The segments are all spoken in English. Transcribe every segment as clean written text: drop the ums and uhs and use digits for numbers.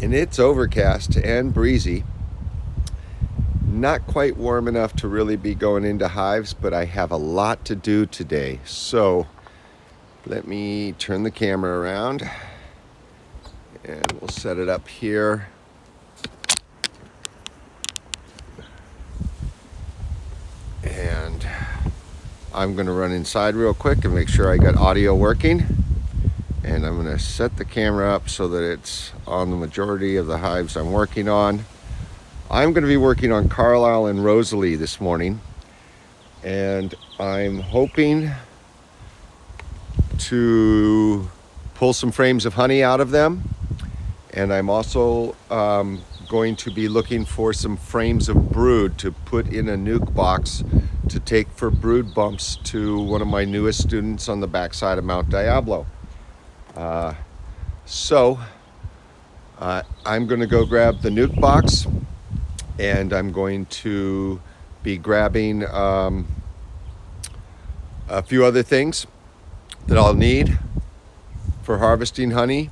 and it's overcast and breezy. Not quite warm enough to really be going into hives, but I have a lot to do today. So let me turn the camera around and we'll set it up here. And I'm going to run inside real quick and make sure I got audio working. And I'm going to set the camera up so that it's on the majority of the hives I'm working on. I'm going to be working on Carlisle and Rosalie this morning, and I'm hoping to pull some frames of honey out of them. And I'm also going to be looking for some frames of brood to put in a nuke box to take for brood bumps to one of my newest students on the backside of Mount Diablo. So I'm going to go grab the nuke box, and I'm going to be grabbing a few other things that I'll need for harvesting honey.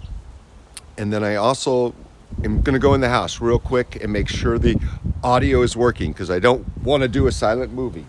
And then I also am going to go in the house real quick and make sure the audio is working, because I don't want to do a silent movie.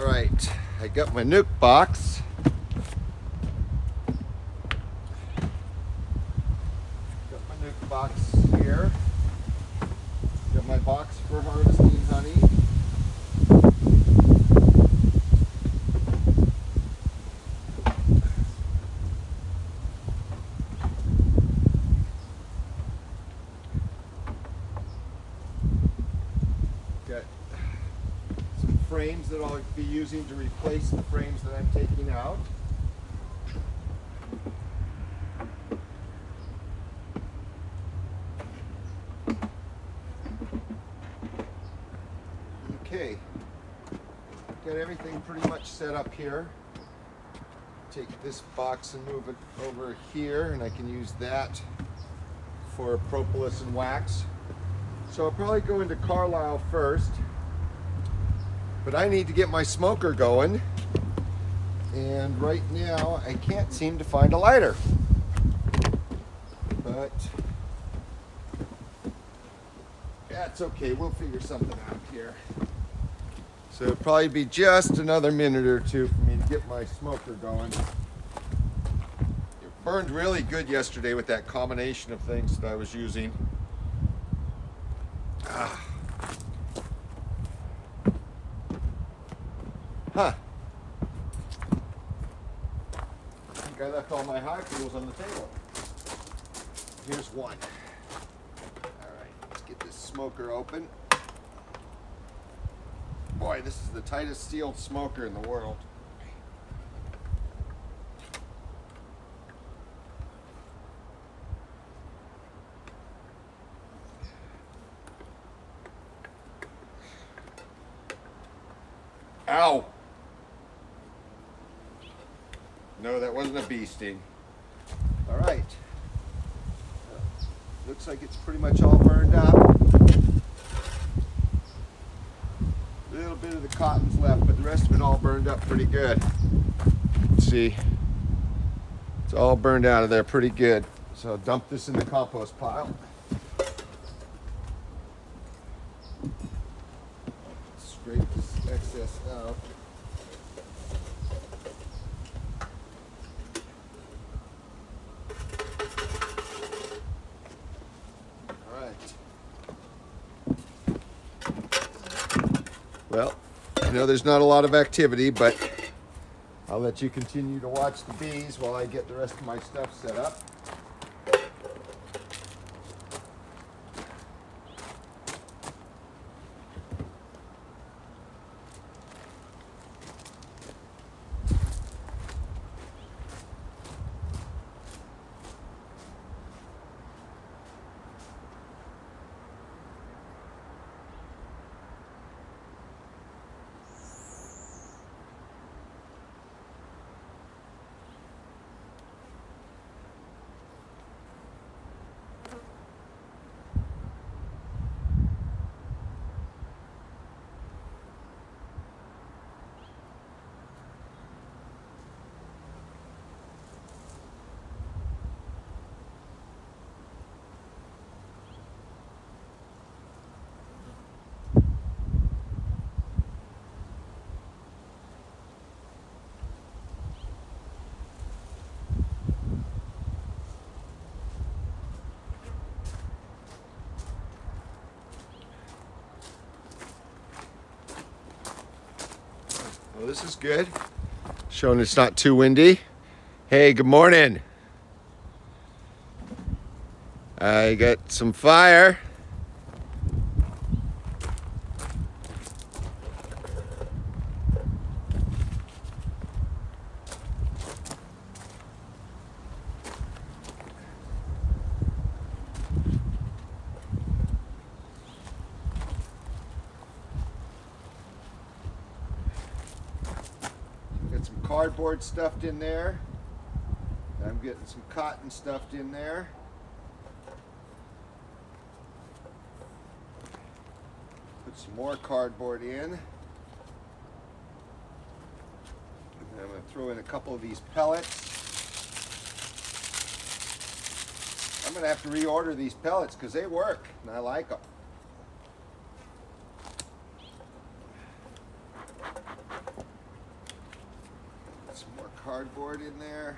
All right, I got my nuke box. Got my nuke box here. Got my box for harvesting honey. Got some frames that I'll be using to replace the frames that I'm taking out. Okay, got everything pretty much set up here. Take this box and move it over here, and I can use that for propolis and wax. So I'll probably go into Carlisle first, but I need to get my smoker going, and right now I can't seem to find a lighter. But that's okay, we'll figure something out here. So it'll probably be just another minute or two for me to get my smoker going. It burned really good yesterday with that combination of things that I was using. Huh. I think I left all my Hive tools on the table. Here's one. Alright, let's get this smoker open. Boy, this is the tightest sealed smoker in the world. Ow! No, that wasn't a bee sting. All right. Looks like it's pretty much all burned up. A little bit of the cotton's left, but the rest of it all burned up pretty good. See, it's all burned out of there pretty good. So I'll dump this in the compost pile. Scrape this excess out. Well, I know there's not a lot of activity, but I'll let you continue to watch the bees while I get the rest of my stuff set up. Well, this is good. Showing it's not too windy. Hey, good morning. I got some fire. Got some cardboard stuffed in there. I'm getting some cotton stuffed in there. Put some more cardboard in. And I'm going to throw in a couple of these pellets. I'm going to have to reorder these pellets because they work and I like them. cardboard in there.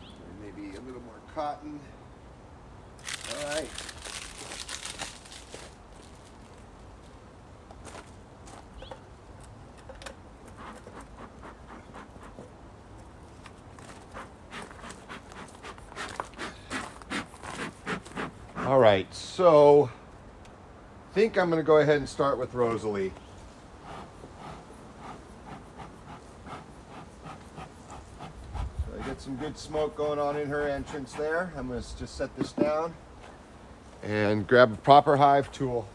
Or maybe a little more cotton. All right. All right, so I think I'm going to go ahead and start with Rosalie. So I get some good smoke going on in her entrance there. I'm going to just set this down and grab a proper hive tool.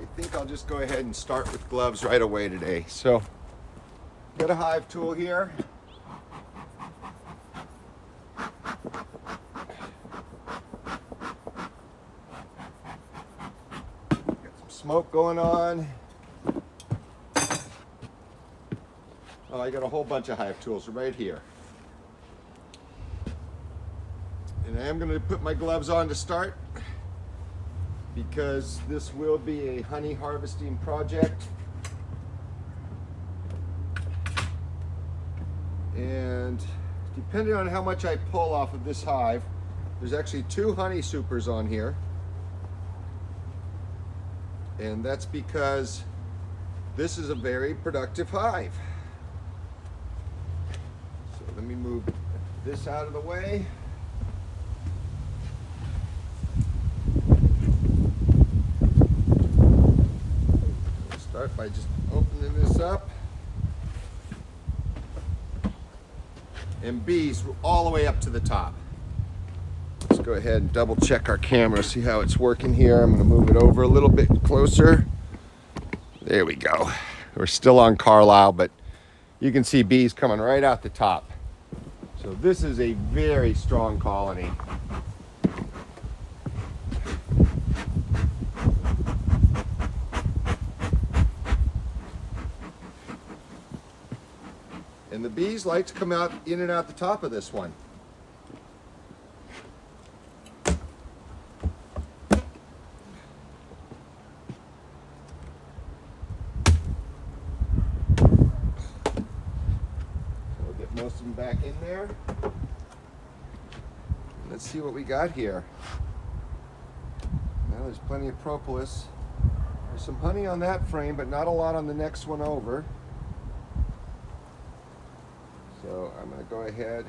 I think I'll just go ahead and start with gloves right away today. So, got a hive tool here. Got some smoke going on. Oh, I got a whole bunch of hive tools right here. And I am going to put my gloves on to start, because this will be a honey harvesting project. And depending on how much I pull off of this hive, there's actually 2 honey supers on here. And that's because this is a very productive hive. So let me move this out of the way. Start by just opening this up. And bees all the way up to the top. Let's go ahead and double check our camera, see how it's working here. I'm going to move it over a little bit closer. There we go. We're still on Carlisle, but you can see bees coming right out the top. So this is a very strong colony. And the bees like to come out in and out the top of this one. So we'll get most of them back in there. Let's see what we got here. Now there's plenty of propolis. There's some honey on that frame, but not a lot on the next one over. So I'm going to go ahead,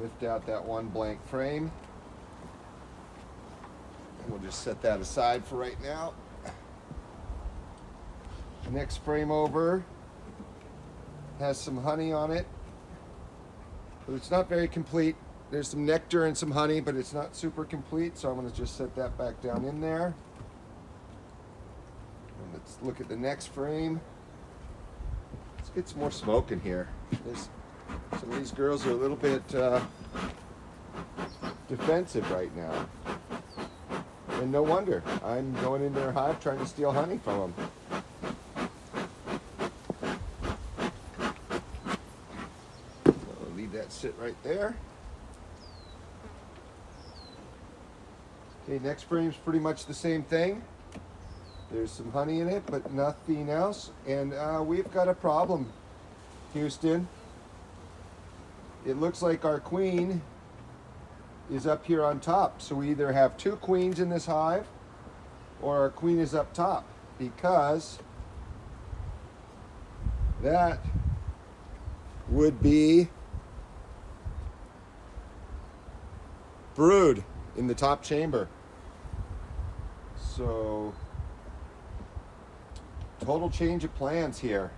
lift out that one blank frame, and we'll just set that aside for right now. Next frame over has some honey on it, but it's not very complete. There's some nectar and some honey, but it's not super complete, so I'm going to just set that back down in there. And let's look at the next frame. Let's get some more smoke in here. Some of these girls are a little bit defensive right now. And no wonder. I'm going in their hive trying to steal honey from them. So I'll leave that sit right there. Okay, next frame's pretty much the same thing. There's some honey in it, but nothing else. And we've got a problem, Houston. It looks like our queen is up here on top. So we either have 2 queens in this hive, or our queen is up top, because that would be brood in the top chamber. So total change of plans here.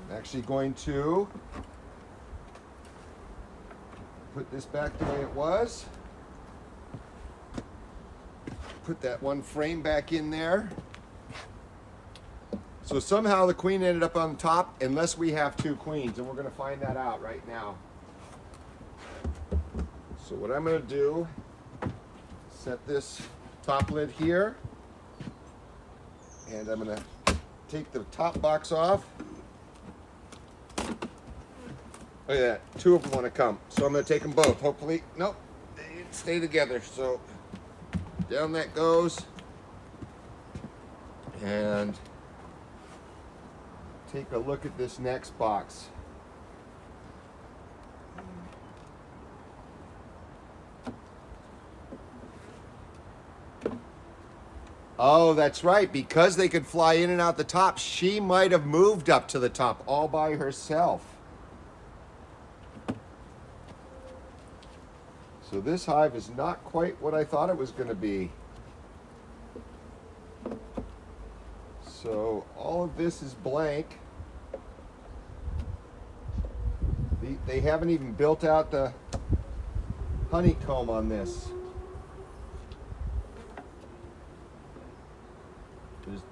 I'm actually going to put this back the way it was. Put that one frame back in there. So somehow the queen ended up on top unless we have two queens, and we're going to find that out right now. So what I'm going to do, set this top lid here, and I'm going to take the top box off. Look at that, two of them want to come. So I'm going to take them both. Hopefully, nope, they stay together. So down that goes. And take a look at this next box. Oh, that's right. Because they could fly in and out the top, she might have moved up to the top all by herself. So this hive is not quite what I thought it was going to be. So all of this is blank. They haven't even built out the honeycomb on this.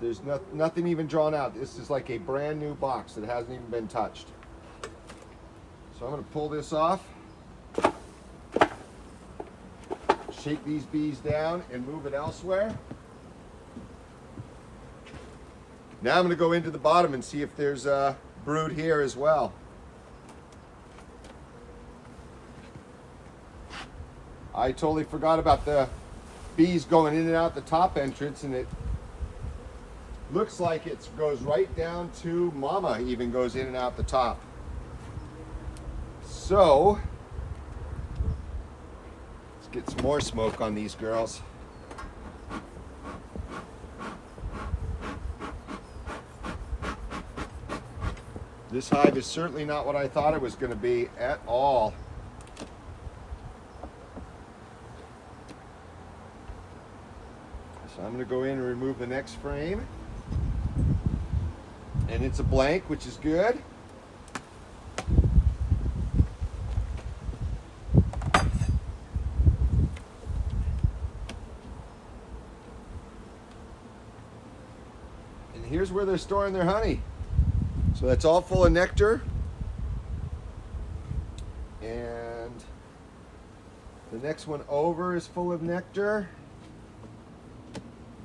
There's nothing even drawn out. This is like a brand new box that hasn't even been touched. So I'm going to pull this off, shake these bees down and move it elsewhere. Now I'm going to go into the bottom and see if there's a brood here as well. I totally forgot about the bees going in and out the top entrance, and it looks like it goes right down to mama, even goes in and out the top. So let's get some more smoke on these girls. This hive is certainly not what I thought it was going to be at all. So I'm going to go in and remove the next frame. And it's a blank, which is good. And here's where they're storing their honey. So that's all full of nectar. And the next one over is full of nectar.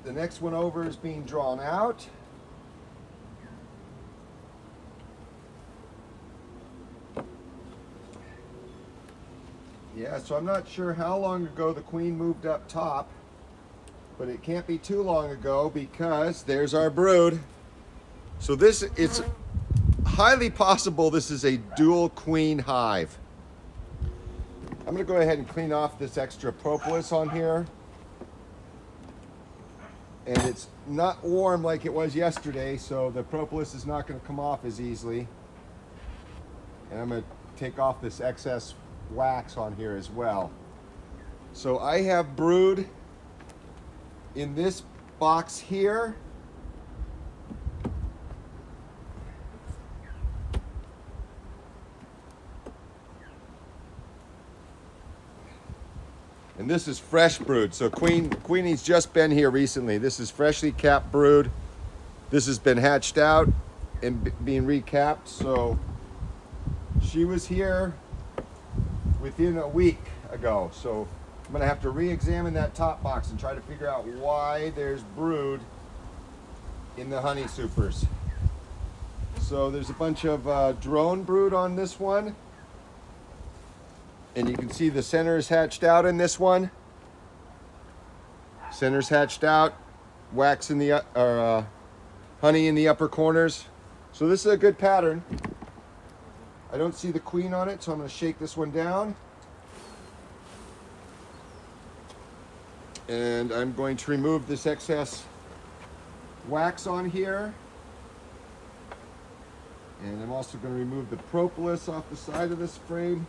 The next one over is being drawn out. Yeah, so I'm not sure how long ago the queen moved up top, but it can't be too long ago because there's our brood. So it's highly possible this is a dual queen hive. I'm going to go ahead and clean off this extra propolis on here. And it's not warm like it was yesterday, so the propolis is not going to come off as easily. And I'm going to take off this excess wax on here as well. So I have brood in this box here. And this is fresh brood. So Queenie's just been here recently. This is freshly capped brood. This has been hatched out and being recapped. So she was here within a week ago. So I'm going to have to re-examine that top box and try to figure out why there's brood in the honey supers. So there's a bunch of drone brood on this one. And you can see the center is hatched out in this one. Center's hatched out. Wax in the honey in the upper corners. So this is a good pattern. I don't see the queen on it, so I'm going to shake this one down. And I'm going to remove this excess wax on here. And I'm also going to remove the propolis off the side of this frame.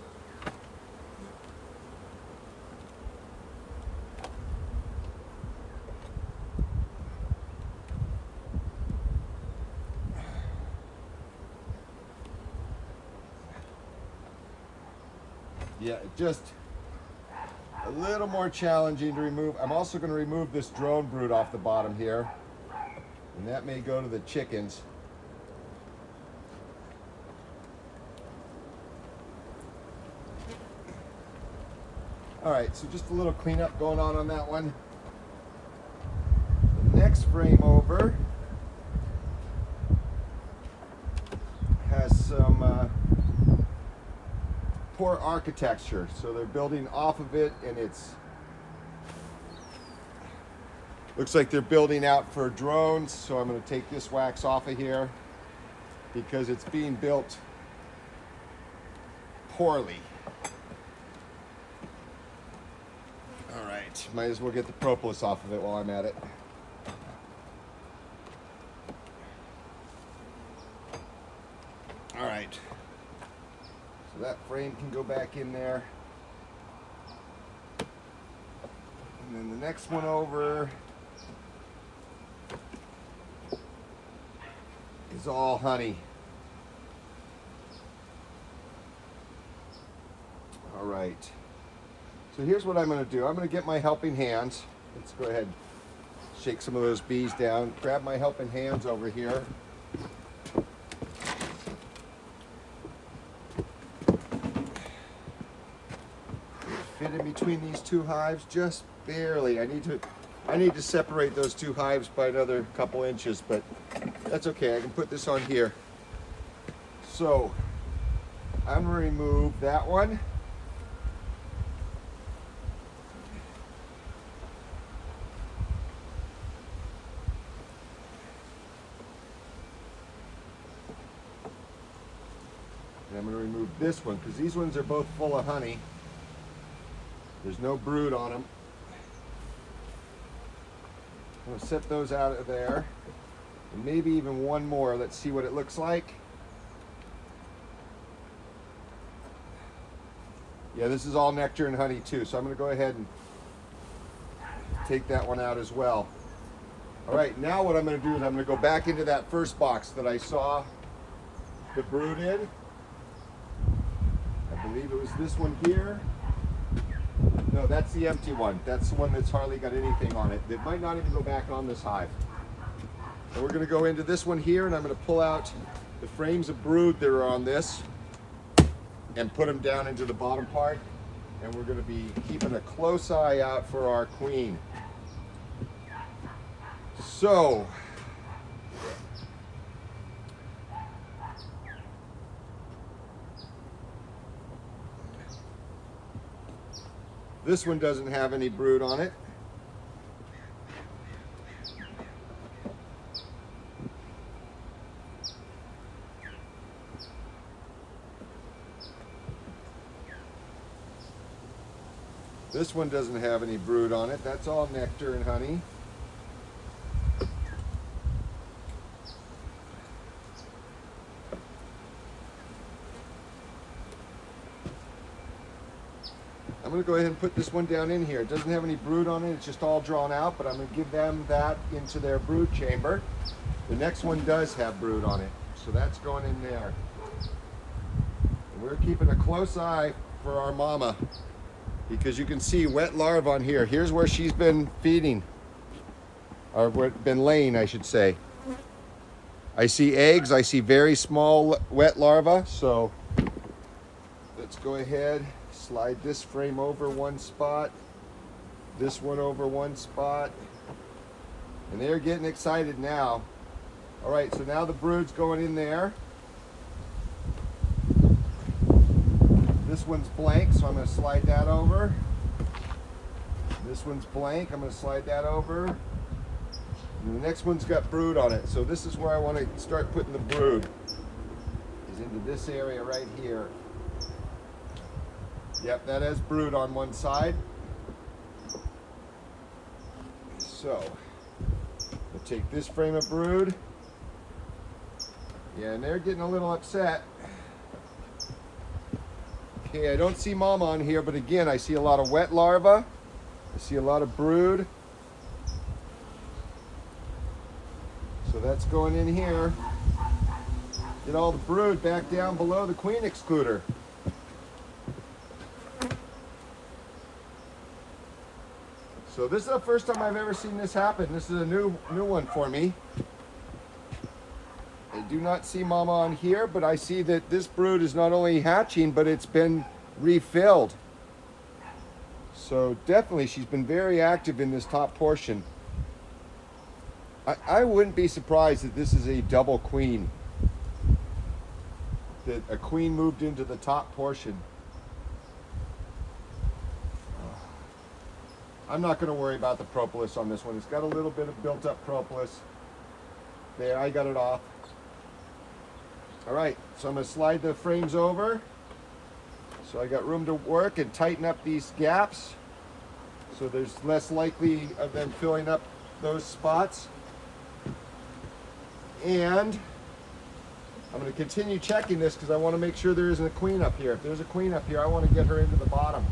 Yeah, just a little more challenging to remove. I'm also going to remove this drone brood off the bottom here, and that may go to the chickens. All right, so just a little cleanup going on that one. The next frame over has some poor architecture. So they're building off of it, and it's looks like they're building out for drones. So I'm going to take this wax off of here because it's being built poorly. All right, might as well get the propolis off of it while I'm at it. All right, so that frame can go back in there. And then the next one over is all honey. All right. So here's what I'm going to do. I'm going to get my helping hands. Let's go ahead and shake some of those bees down. Grab my helping hands over here. Fit in between these two hives just barely. I need to separate those two hives by another couple inches, but that's okay. I can put this on here. So I'm going to remove that one. And I'm going to remove this one because these ones are both full of honey. There's no brood on them. I'm going to set those out of there. And maybe even one more. Let's see what it looks like. Yeah, this is all nectar and honey too. So I'm going to go ahead and take that one out as well. All right, now what I'm going to do is I'm going to go back into that first box that I saw the brood in. I believe it was this one here. No, that's the empty one. That's the one that's hardly got anything on it. It might not even go back on this hive. And we're going to go into this one here, and I'm going to pull out the frames of brood that are on this and put them down into the bottom part. And we're going to be keeping a close eye out for our queen. So, this one doesn't have any brood on it. This one doesn't have any brood on it. That's all nectar and honey. I'm going to go ahead and put this one down in here. It doesn't have any brood on it. It's just all drawn out, but I'm going to give them that into their brood chamber. The next one does have brood on it, so that's going in there. And we're keeping a close eye for our mama because you can see wet larvae on here. Here's where she's been feeding, or been laying, I should say. I see eggs. I see very small wet larvae, so let's go ahead. Slide this frame over one spot, this one over one spot, and they're getting excited now. All right, so now the brood's going in there. This one's blank, so I'm going to slide that over. This one's blank, I'm going to slide that over. And the next one's got brood on it, so this is where I want to start putting the brood, is into this area right here. Yep, that has brood on one side. So, we'll take this frame of brood. Yeah, and they're getting a little upset. Okay, I don't see mama on here, but again, I see a lot of wet larvae. I see a lot of brood. So that's going in here. Get all the brood back down below the queen excluder. So this is the first time I've ever seen this happen. This is a new one for me. I do not see mama on here, but I see that this brood is not only hatching, but it's been refilled. So definitely she's been very active in this top portion. I wouldn't be surprised that this is a double queen. That a queen moved into the top portion. I'm not going to worry about the propolis on this one. It's got a little bit of built up propolis. There, I got it off. All right, so I'm going to slide the frames over. So I got room to work and tighten up these gaps. So there's less likely of them filling up those spots. And I'm going to continue checking this because I want to make sure there isn't a queen up here. If there's a queen up here, I want to get her into the bottom.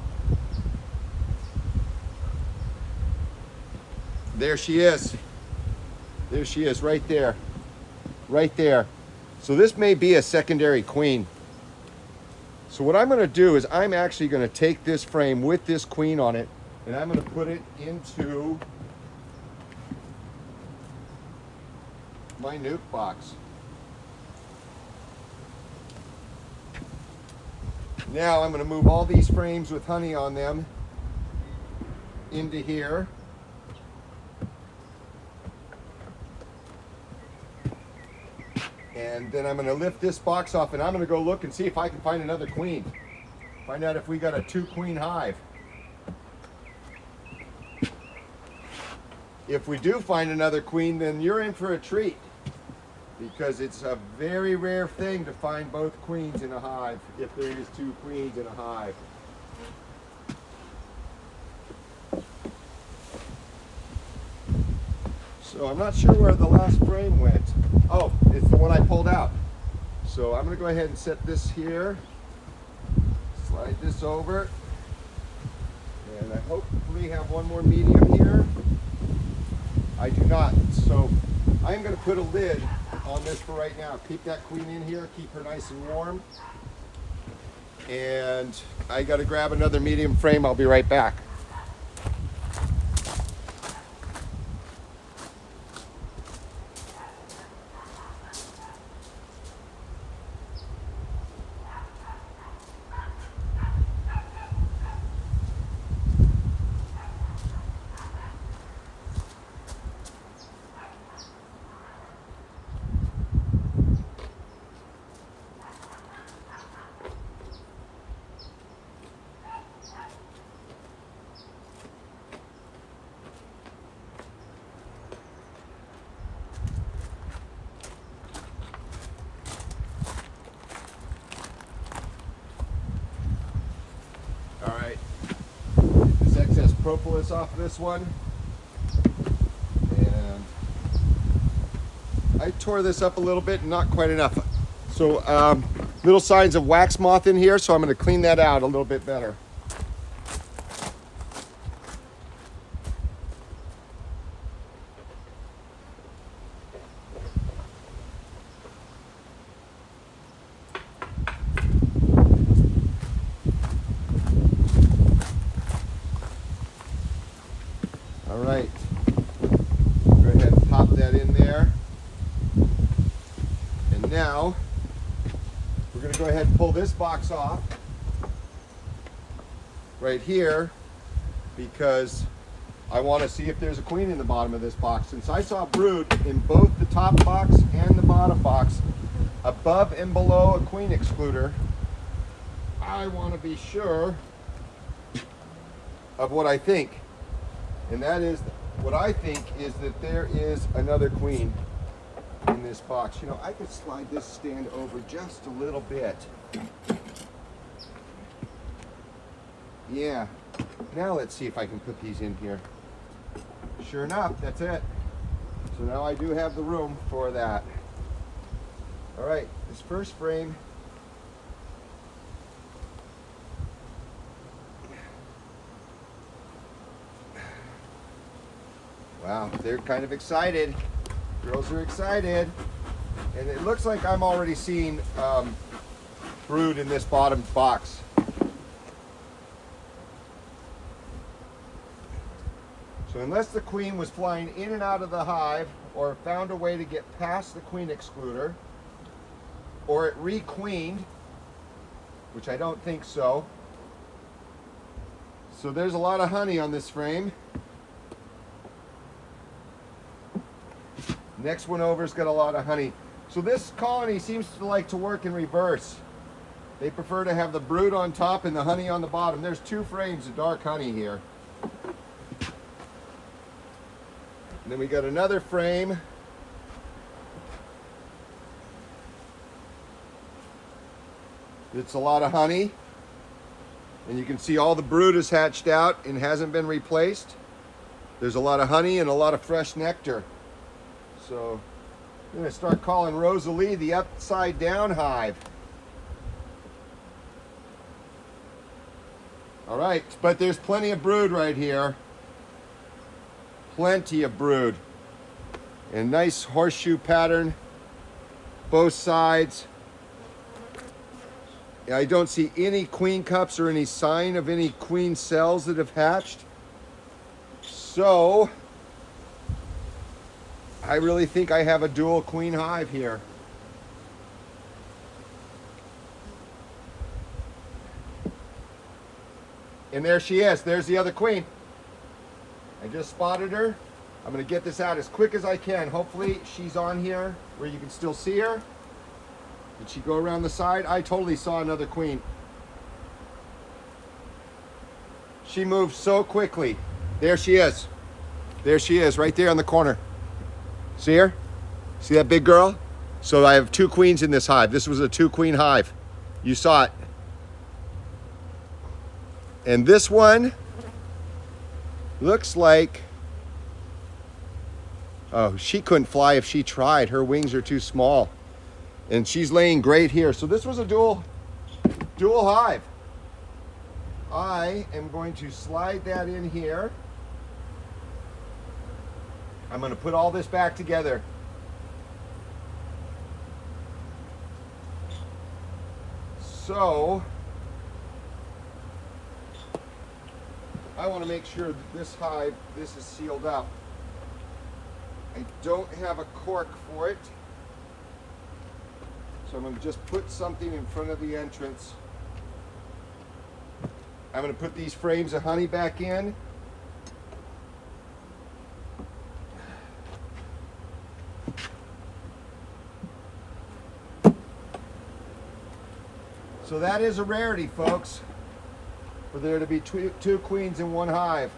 There she is. There she is, right there. Right there. So this may be a secondary queen. So what I'm going to do is I'm actually going to take this frame with this queen on it and I'm going to put it into my nuke box. Now I'm going to move all these frames with honey on them into here. And then I'm going to lift this box off and I'm going to go look and see if I can find another queen. Find out if we got a 2-queen hive. If we do find another queen, then you're in for a treat. Because it's a very rare thing to find both queens in a hive, if there is 2 queens in a hive. So I'm not sure where the last frame went. Oh, it's the one I pulled out. So I'm going to go ahead and set this here. Slide this over. And I hopefully have one more medium here. I do not. So I'm going to put a lid on this for right now. Keep that queen in here, keep her nice and warm. And I got to grab another medium frame. I'll be right back. Propolis off this one, and I tore this up a little bit, not quite enough. So little signs of wax moth in here, so I'm going to clean that out a little bit better. All right, go ahead and pop that in there. And now we're going to go ahead and pull this box off right here because I want to see if there's a queen in the bottom of this box. Since I saw brood in both the top box and the bottom box, above and below a queen excluder, I want to be sure of what I think. And that is, what I think is that there is another queen in this box. You know, I could slide this stand over just a little bit. Yeah. Now let's see if I can put these in here. Sure enough, that's it. So now I do have the room for that. All right, this first frame. Wow, they're kind of excited. Girls are excited. And it looks like I'm already seeing brood in this bottom box. So unless the queen was flying in and out of the hive or found a way to get past the queen excluder, or it re-queened, which I don't think so. So there's a lot of honey on this frame. Next one over's got a lot of honey. So this colony seems to like to work in reverse. They prefer to have the brood on top and the honey on the bottom. There's 2 frames of dark honey here. And then we got another frame. It's a lot of honey. And you can see all the brood is hatched out and hasn't been replaced. There's a lot of honey and a lot of fresh nectar. So I'm going to start calling Rosalie the upside down hive. All right, but there's plenty of brood right here. Plenty of brood. And nice horseshoe pattern, both sides. I don't see any queen cups or any sign of any queen cells that have hatched. So I really think I have a dual queen hive here. And there she is. There's the other queen. I just spotted her. I'm going to get this out as quick as I can. Hopefully she's on here where you can still see her. Did she go around the side? I totally saw another queen. She moved so quickly. There she is. There she is, right there in the corner. See her? See that big girl? So I have 2 queens in this hive. This was a 2-queen hive. You saw it. And this one looks like, oh, she couldn't fly if she tried. Her wings are too small. And she's laying great here. So this was a dual hive. I am going to slide that in here. I'm going to put all this back together. So I want to make sure that this hive, this is sealed up. I don't have a cork for it. So I'm going to just put something in front of the entrance. I'm going to put these frames of honey back in. So that is a rarity, folks, for there to be 2 queens in one hive.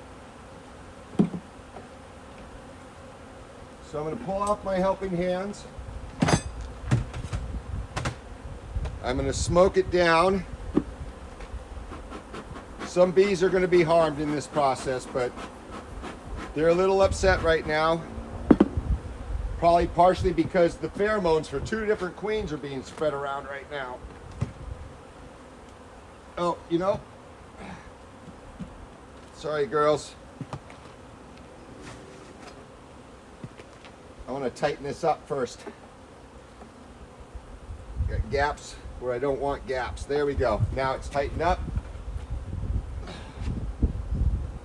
So I'm going to pull off my helping hands. I'm going to smoke it down. Some bees are going to be harmed in this process, but they're a little upset right now. Probably partially because the pheromones for 2 different queens are being spread around right now. Oh, you know, sorry girls. I want to tighten this up first. Got gaps where I don't want gaps. There we go. Now it's tightened up.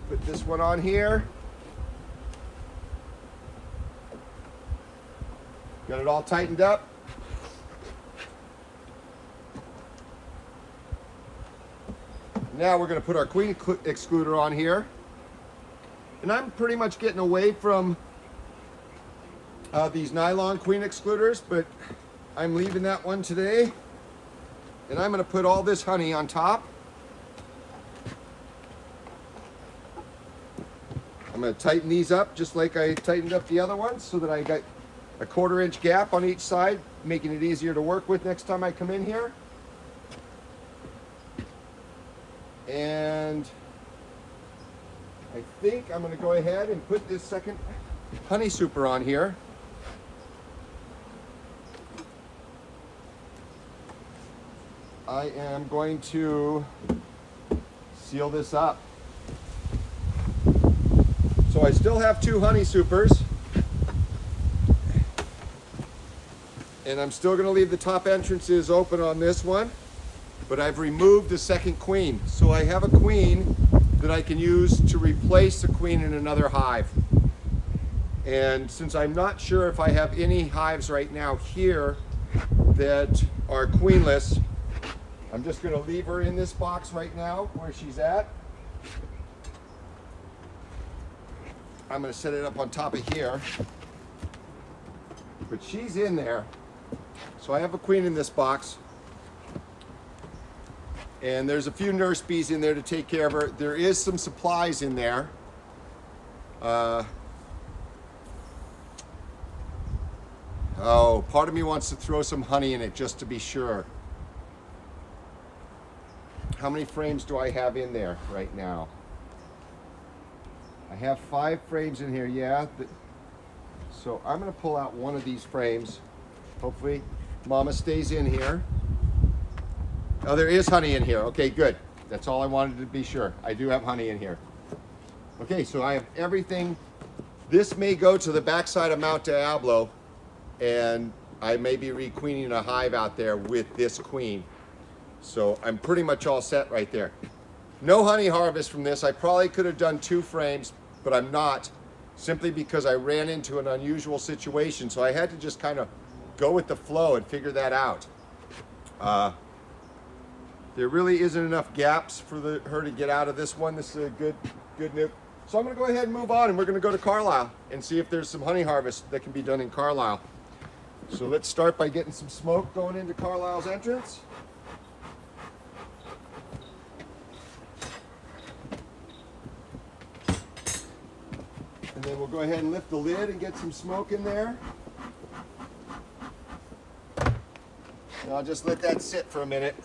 Put this one on here. Got it all tightened up. Now we're going to put our queen excluder on here. And I'm pretty much getting away from these nylon queen excluders, but I'm leaving that one today. And I'm going to put all this honey on top. I'm going to tighten these up just like I tightened up the other ones so that I got a 1/4 inch gap on each side, making it easier to work with next time I come in here. And I think I'm going to go ahead and put this second honey super on here. I am going to seal this up. So I still have 2 honey supers. And I'm still going to leave the top entrances open on this one. But I've removed the second queen. So I have a queen that I can use to replace the queen in another hive. And since I'm not sure if I have any hives right now here that are queenless, I'm just going to leave her in this box right now where she's at. I'm going to set it up on top of here. But she's in there. So I have a queen in this box. And there's a few nurse bees in there to take care of her. There is some supplies in there. Oh, part of me wants to throw some honey in it just to be sure. How many frames do I have in there right now? I have 5 frames in here, yeah. So I'm gonna pull out one of these frames. Hopefully Mama stays in here. Oh, there is honey in here. Okay, good. That's all I wanted to be sure. I do have honey in here. Okay, so I have everything. This may go to the backside of Mount Diablo, and I may be requeening a hive out there with this queen. So I'm pretty much all set right there. No honey harvest from this. I probably could have done 2 frames, but I'm not, simply because I ran into an unusual situation. So I had to just kind of go with the flow and figure that out. There really isn't enough gaps for her to get out of this one. This is a good nuke. So I'm going to go ahead and move on, and we're going to go to Carlisle and see if there's some honey harvest that can be done in Carlisle. So let's start by getting some smoke going into Carlisle's entrance. And then we'll go ahead and lift the lid and get some smoke in there. And I'll just let that sit for a minute.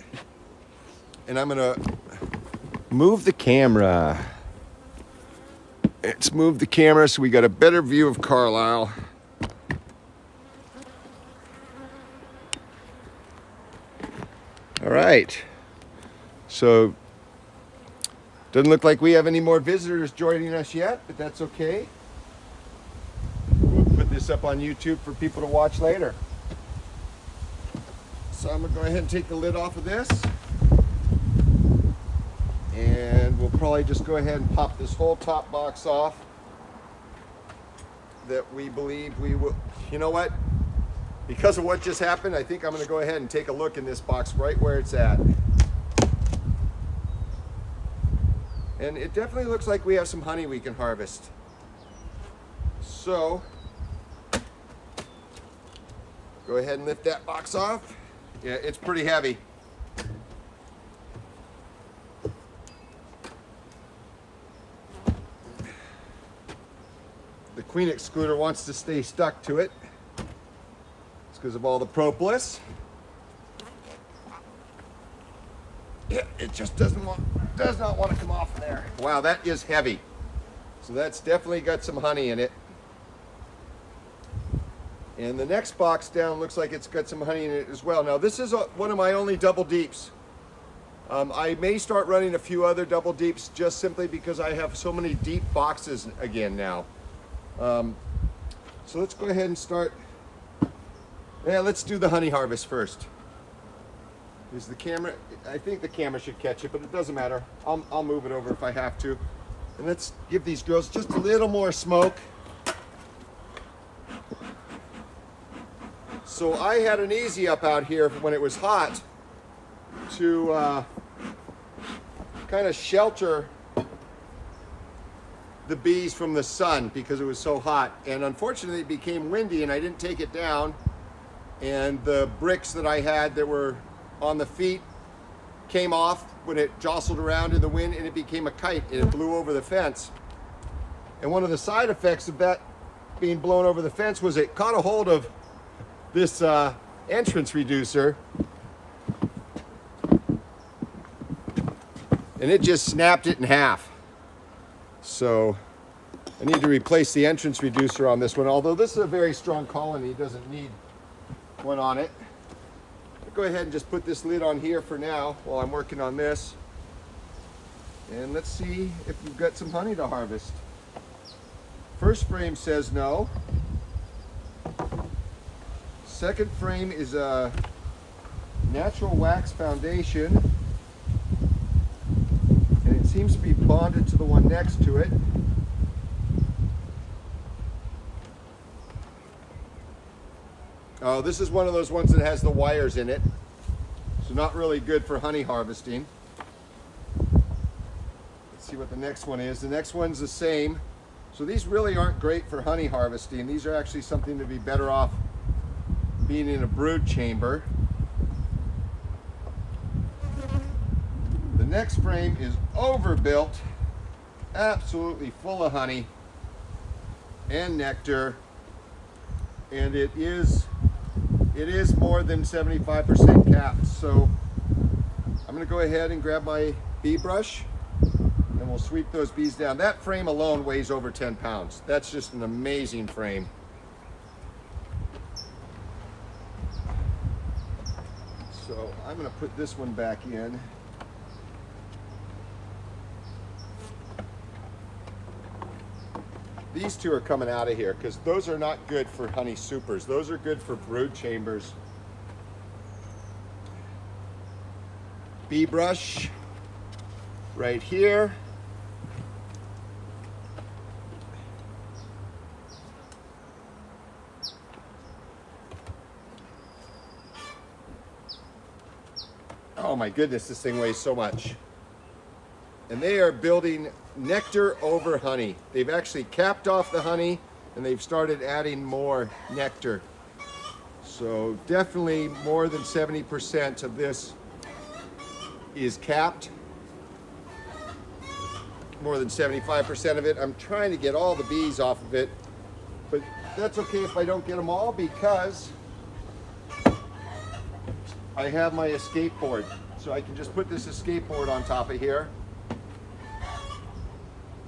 And I'm gonna move the camera. Let's move the camera so we got a better view of Carlisle. All right. So, doesn't look like we have any more visitors joining us yet, but that's okay. We'll put this up on YouTube for people to watch later. So I'm gonna go ahead and take the lid off of this. And we'll probably just go ahead and pop this whole top box off that we believe we will. You know what? Because of what just happened, I think I'm going to go ahead and take a look in this box right where it's at. And it definitely looks like we have some honey we can harvest. So, go ahead and lift that box off. Yeah, it's pretty heavy. The queen excluder wants to stay stuck to it. It's because of all the propolis. Yeah, it just does not want to come off of there. Wow, that is heavy. So that's definitely got some honey in it. And the next box down looks like it's got some honey in it as well. Now this is one of my only double deeps. I may start running a few other double deeps just simply because I have so many deep boxes again now. So let's go ahead and start. Yeah, let's do the honey harvest first. Is the camera? I think the camera should catch it, but it doesn't matter. I'll move it over if I have to. And let's give these girls just a little more smoke. So I had an easy up out here when it was hot to kind of shelter the bees from the sun because it was so hot. And unfortunately it became windy and I didn't take it down. And the bricks that I had that were on the feet came off when it jostled around in the wind, and it became a kite and it blew over the fence. And one of the side effects of that being blown over the fence was it caught a hold of this entrance reducer, and it just snapped it in half. So I need to replace the entrance reducer on this one, although this is a very strong colony, it doesn't need one on it. I'll go ahead and just put this lid on here for now while I'm working on this. And let's see if we've got some honey to harvest. First frame says no. Second frame is a natural wax foundation. And it seems to be bonded to the one next to it. Oh, this is one of those ones that has the wires in it. So not really good for honey harvesting. Let's see what the next one is. The next one's the same. So these really aren't great for honey harvesting. These are actually something to be better off being in a brood chamber. The next frame is overbuilt, absolutely full of honey and nectar, and it is more than 75% capped. So I'm going to go ahead and grab my bee brush and we'll sweep those bees down. That frame alone weighs over 10 pounds. That's just an amazing frame. So I'm going to put this one back in. These two are coming out of here because those are not good for honey supers. Those are good for brood chambers. Bee brush right here. Oh my goodness, this thing weighs so much. And they are building nectar over honey. They've actually capped off the honey and they've started adding more nectar. So definitely more than 70% of this is capped. More than 75% of it. I'm trying to get all the bees off of it, but that's okay if I don't get them all because I have my escape board. So I can just put this escape board on top of here,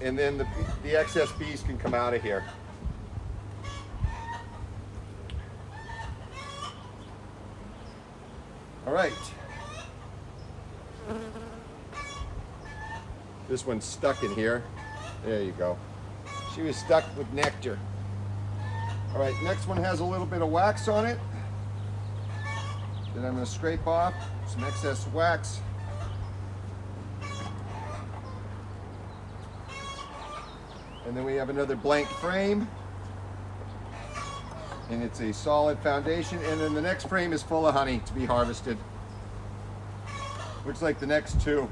and then the excess bees can come out of here. All right. This one's stuck in here. There you go. She was stuck with nectar. All right, next one has a little bit of wax on it. Then I'm going to scrape off some excess wax. And then we have another blank frame. And it's a solid foundation. And then the next frame is full of honey to be harvested. Looks like the next two.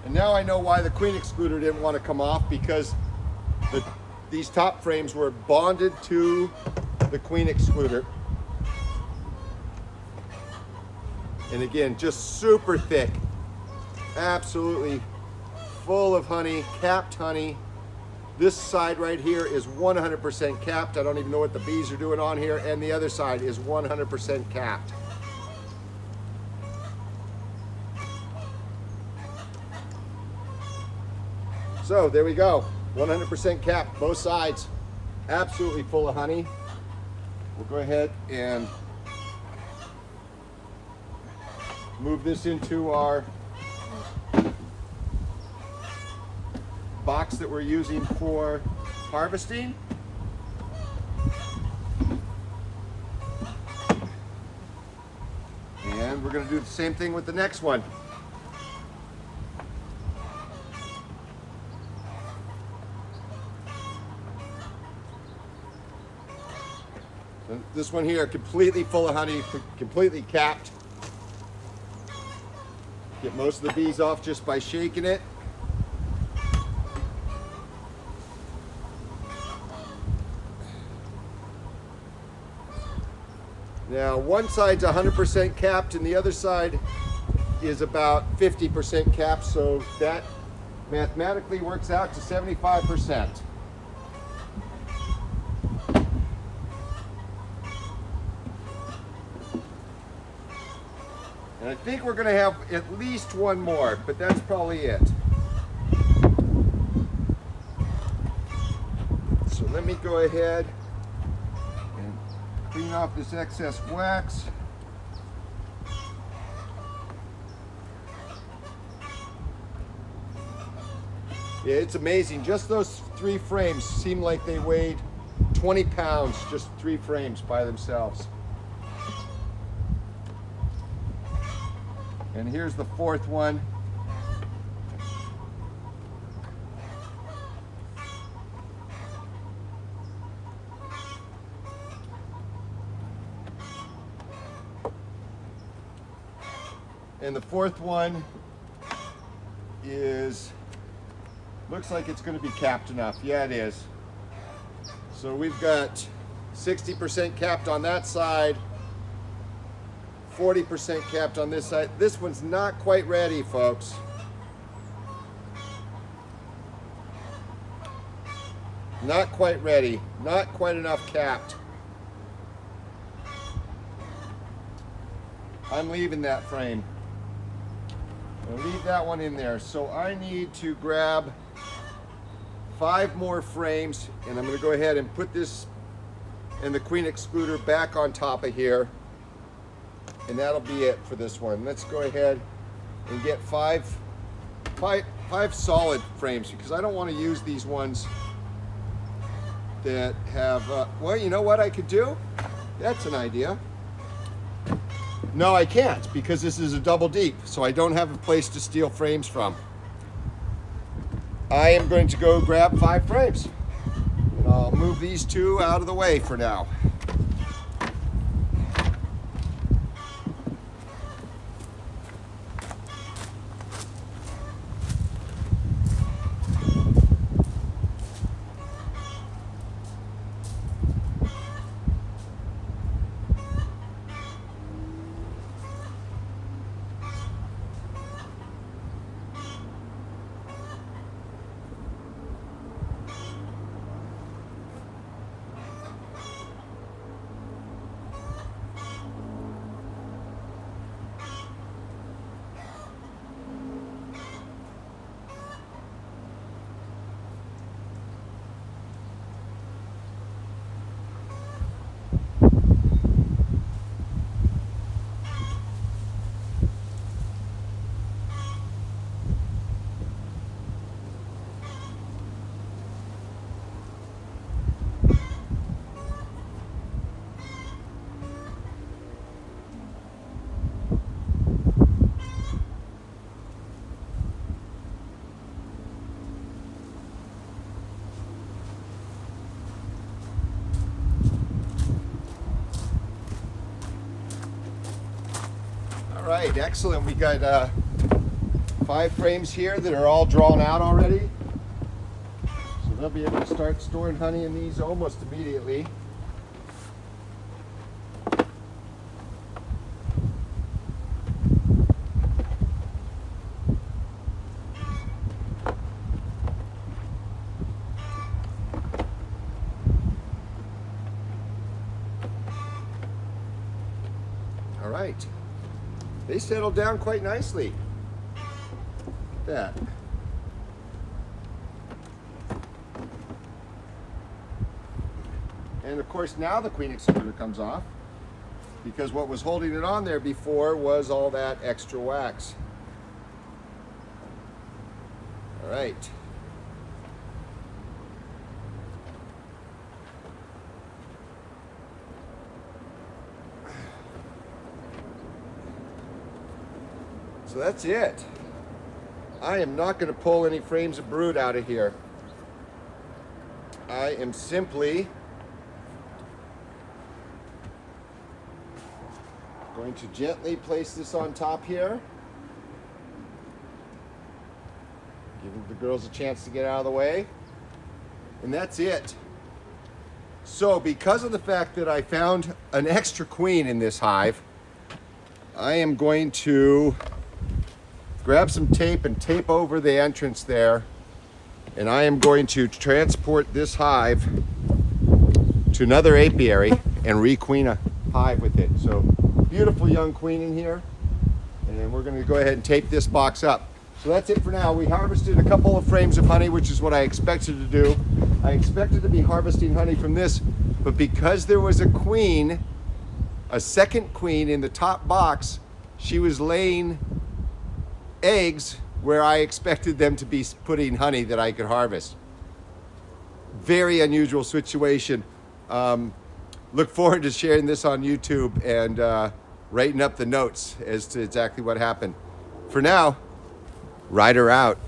And now I know why the queen excluder didn't want to come off, because these top frames were bonded to the queen excluder. And again, just super thick, absolutely full of honey, capped honey. This side right here is 100% capped. I don't even know what the bees are doing on here. And the other side is 100% capped. So there we go, 100% capped, both sides, absolutely full of honey. We'll go ahead and move this into our box that we're using for harvesting. And we're going to do the same thing with the next one. This one here, completely full of honey, completely capped. Get most of the bees off just by shaking it. Now, one side's 100% capped and the other side is about 50% capped, so that mathematically works out to 75%. And I think we're going to have at least one more, but that's probably it. So let me go ahead and clean off this excess wax. Yeah, it's amazing. Just those 3 frames seem like they weighed 20 pounds, just 3 frames by themselves. And here's the 4th one. And the 4th one is, looks like it's going to be capped enough. Yeah, it is. So we've got 60% capped on that side, 40% capped on this side. This one's not quite ready, folks. Not quite ready. Not quite enough capped. I'm leaving that frame. I'll leave that one in there. So I need to grab 5 more frames, and I'm going to go ahead and put this and the queen excluder back on top of here, and that'll be it for this one. Let's go ahead and get five solid frames, because I don't want to use these ones that have well, you know what I could do? That's an idea. No, I can't, because this is a double deep, so I don't have a place to steal frames from. I am going to go grab 5 frames. And I'll move these 2 out of the way for now. All right, excellent. We got 5 frames here that are all drawn out already. So they'll be able to start storing honey in these almost immediately. All right. They settled down quite nicely. Look at that. And of course now the queen excluder comes off, because what was holding it on there before was all that extra wax. All right. So that's it. I am not going to pull any frames of brood out of here. I am simply going to gently place this on top here. Give the girls a chance to get out of the way. And that's it. So because of the fact that I found an extra queen in this hive, I am going to grab some tape and tape over the entrance there, and I am going to transport this hive to another apiary and requeen a hive with it. So beautiful young queen in here, and we're going to go ahead and tape this box up. So that's it for now. We harvested a couple of frames of honey, which is what I expected to do. I expected to be harvesting honey from this, but because there was a queen, a second queen in the top box, she was laying eggs where I expected them to be putting honey that I could harvest. Very unusual situation. Look forward to sharing this on YouTube and writing up the notes as to exactly what happened. For now, ride her out.